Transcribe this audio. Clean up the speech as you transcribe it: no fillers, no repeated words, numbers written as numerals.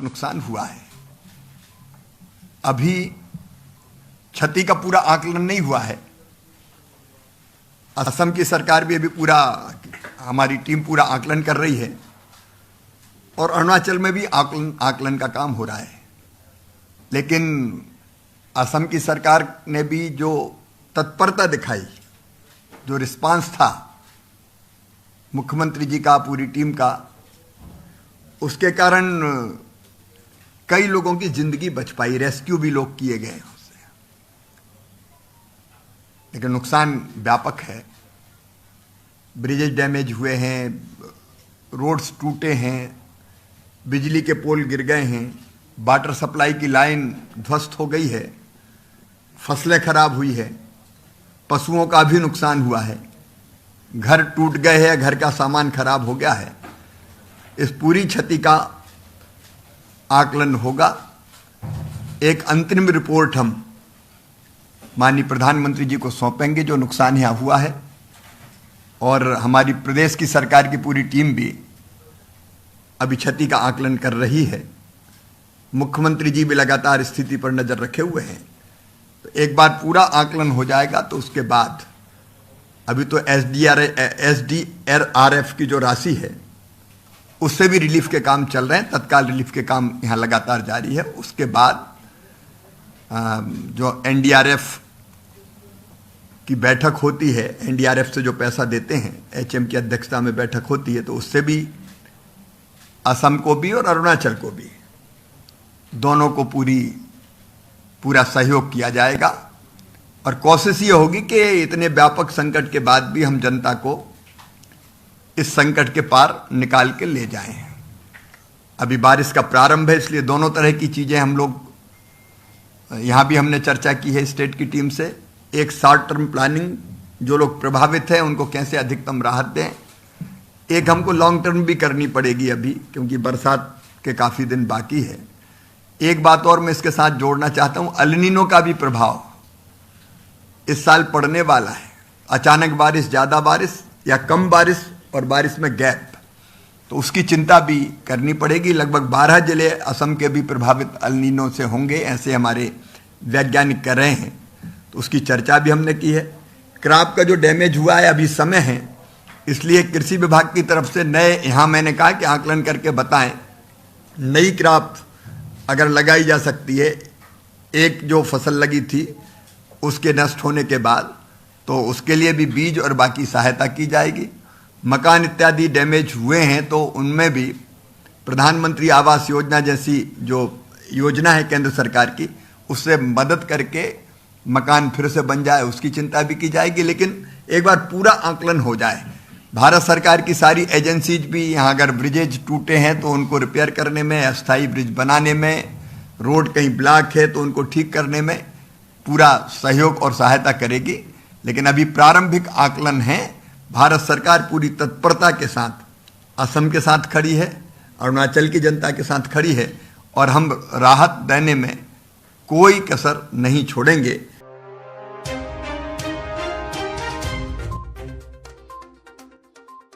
नुकसान हुआ है। अभी क्षति का पूरा आकलन नहीं हुआ है। असम की सरकार भी अभी पूरा, हमारी टीम पूरा आकलन कर रही है और अरुणाचल में भी आकलन का काम हो रहा है। लेकिन असम की सरकार ने भी जो तत्परता दिखाई, जो रिस्पांस था मुख्यमंत्री जी का, पूरी टीम का, उसके कारण कई लोगों की जिंदगी बच पाई, रेस्क्यू भी लोग किए गए उससे। लेकिन नुकसान व्यापक है। ब्रिजेज डैमेज हुए हैं, रोड्स टूटे हैं, बिजली के पोल गिर गए हैं, वाटर सप्लाई की लाइन ध्वस्त हो गई है, फसलें खराब हुई है, पशुओं का भी नुकसान हुआ है, घर टूट गए हैं, घर का सामान खराब हो गया है। इस पूरी क्षति का आकलन होगा। एक अंतरिम रिपोर्ट हम माननीय प्रधानमंत्री जी को सौंपेंगे जो नुकसान यहाँ हुआ है, और हमारी प्रदेश की सरकार की पूरी टीम भी अभी क्षति का आकलन कर रही है। मुख्यमंत्री जी भी लगातार स्थिति पर नजर रखे हुए हैं। तो एक बार पूरा आकलन हो जाएगा तो उसके बाद, अभी तो एसडीआरएफ की जो राशि है उससे भी रिलीफ के काम चल रहे हैं, तत्काल रिलीफ के काम यहाँ लगातार जारी है। उसके बाद जो एनडीआरएफ की बैठक होती है, एनडीआरएफ से जो पैसा देते हैं, एचएम की अध्यक्षता में बैठक होती है, तो उससे भी असम को भी और अरुणाचल को भी, दोनों को पूरा सहयोग किया जाएगा। और कोशिश ये होगी कि इतने व्यापक संकट के बाद भी हम जनता को इस संकट के पार निकाल के ले जाएं। अभी बारिश का प्रारंभ है, इसलिए दोनों तरह की चीजें हम लोग यहाँ भी हमने चर्चा की है स्टेट की टीम से। एक शॉर्ट टर्म प्लानिंग, जो लोग प्रभावित हैं उनको कैसे अधिकतम राहत दें। एक हमको लॉन्ग टर्म भी करनी पड़ेगी अभी, क्योंकि बरसात के काफी दिन बाकी है। एक बात और मैं इसके साथ जोड़ना चाहता हूं, एल नीनो का भी प्रभाव इस साल पड़ने वाला है। अचानक बारिश, ज्यादा बारिश या कम बारिश, और बारिश में गैप, तो उसकी चिंता भी करनी पड़ेगी। लगभग 12 जिले असम के भी प्रभावित एल नीनो से होंगे, ऐसे हमारे वैज्ञानिक कर रहे हैं। तो उसकी चर्चा भी हमने की है। क्रॉप का जो डैमेज हुआ है, अभी समय है, इसलिए कृषि विभाग की तरफ से नए, यहाँ मैंने कहा कि आकलन करके बताएं, नई क्रॉप अगर लगाई जा सकती है। एक जो फसल लगी थी उसके नष्ट होने के बाद, तो उसके लिए भी बीज और बाकी सहायता की जाएगी। मकान इत्यादि डैमेज हुए हैं तो उनमें भी प्रधानमंत्री आवास योजना जैसी जो योजना है केंद्र सरकार की, उससे मदद करके मकान फिर से बन जाए, उसकी चिंता भी की जाएगी। लेकिन एक बार पूरा आकलन हो जाए, भारत सरकार की सारी एजेंसीज भी यहाँ, अगर ब्रिजेज टूटे हैं तो उनको रिपेयर करने में, अस्थायी ब्रिज बनाने में, रोड कहीं ब्लॉक है तो उनको ठीक करने में पूरा सहयोग और सहायता करेगी। लेकिन अभी प्रारंभिक आकलन है। भारत सरकार पूरी तत्परता के साथ असम के साथ खड़ी है, अरुणाचल की जनता के साथ खड़ी है, और हम राहत देने में कोई कसर नहीं छोड़ेंगे।